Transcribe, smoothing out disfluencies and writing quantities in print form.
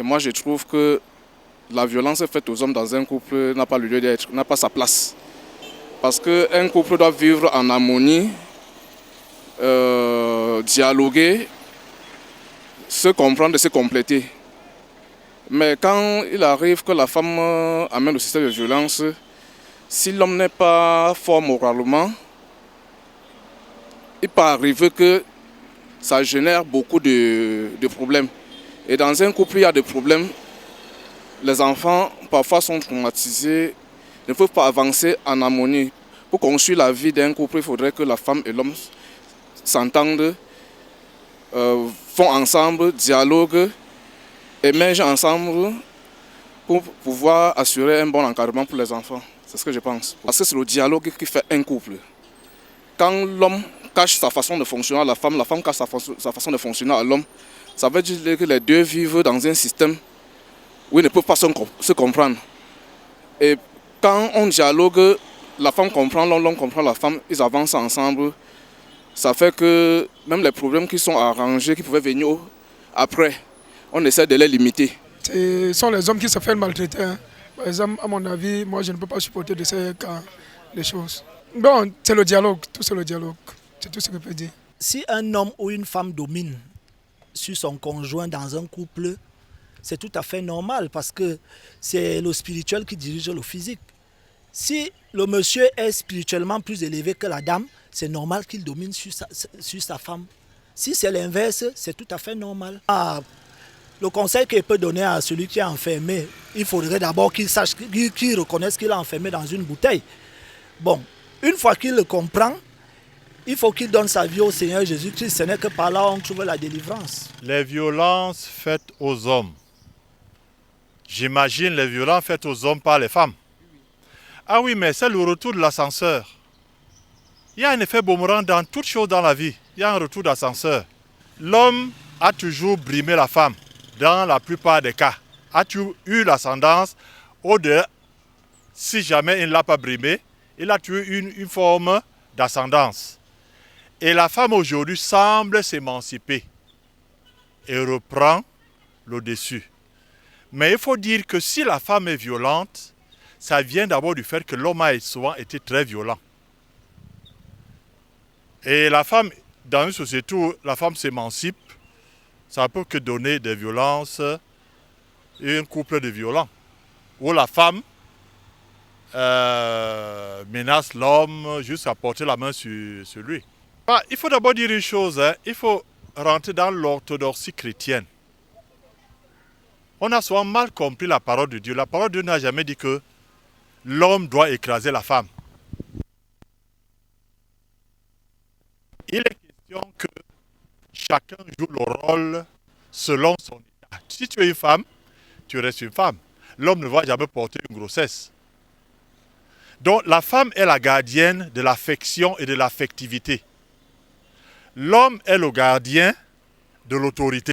moi, je trouve que la violence faite aux hommes dans un couple n'a pas le lieu d'être, n'a pas sa place. Parce qu'un couple doit vivre en harmonie, dialoguer, se comprendre et se compléter. Mais quand il arrive que la femme amène le système de violence, si l'homme n'est pas fort moralement, il peut arriver que ça génère beaucoup de problèmes. Et dans un couple, il y a des problèmes. Les enfants, parfois, sont traumatisés, ne peuvent pas avancer en harmonie. Pour construire la vie d'un couple, il faudrait que la femme et l'homme s'entendent, font ensemble, dialoguent, émergent ensemble pour pouvoir assurer un bon encadrement pour les enfants. C'est ce que je pense. Parce que c'est le dialogue qui fait un couple. Quand l'homme cache sa façon de fonctionner à la femme cache sa façon de fonctionner à l'homme, ça veut dire que les deux vivent dans un système où ils ne peuvent pas se comprendre. Et quand on dialogue, la femme comprend l'homme, l'homme comprend la femme, ils avancent ensemble. Ça fait que même les problèmes qui sont arrangés, qui pouvaient venir après, on essaie de les limiter. Ce sont les hommes qui se font maltraiter. Hein. Par exemple, à mon avis, moi je ne peux pas supporter de ces cas, les choses. Bon, c'est le dialogue, tout c'est le dialogue. C'est tout ce que je peux dire. Si un homme ou une femme domine sur son conjoint dans un couple, c'est tout à fait normal parce que c'est le spirituel qui dirige le physique. Si le monsieur est spirituellement plus élevé que la dame, c'est normal qu'il domine sur sa femme. Si c'est l'inverse, c'est tout à fait normal. Le conseil qu'il peut donner à celui qui est enfermé, il faudrait d'abord qu'il sache, qu'il reconnaisse qu'il est enfermé dans une bouteille. Bon, une fois qu'il le comprend, il faut qu'il donne sa vie au Seigneur Jésus-Christ. Ce n'est que par là on trouve la délivrance. Les violences faites aux hommes. J'imagine les violences faites aux hommes par les femmes. Ah oui, mais c'est le retour de l'ascenseur. Il y a un effet boomerang dans toute chose dans la vie. Il y a un retour d'ascenseur. L'homme a toujours brimé la femme, dans la plupart des cas. A toujours eu l'ascendance au-delà. Si jamais il ne l'a pas brimé, il a toujours eu une forme d'ascendance. Et la femme aujourd'hui semble s'émanciper et reprend le dessus. Mais il faut dire que si la femme est violente, ça vient d'abord du fait que l'homme a souvent été très violent. Et la femme, dans une société où la femme s'émancipe, ça peut que donner des violences et un couple de violents. Où la femme menace l'homme jusqu'à porter la main sur lui. Il faut d'abord dire une chose, hein, il faut rentrer dans l'orthodoxie chrétienne. On a souvent mal compris la parole de Dieu. La parole de Dieu n'a jamais dit que l'homme doit écraser la femme. Il est question que chacun joue le rôle selon son état. Si tu es une femme, tu restes une femme. L'homme ne va jamais porter une grossesse. Donc la femme est la gardienne de l'affection et de l'affectivité. L'homme est le gardien de l'autorité.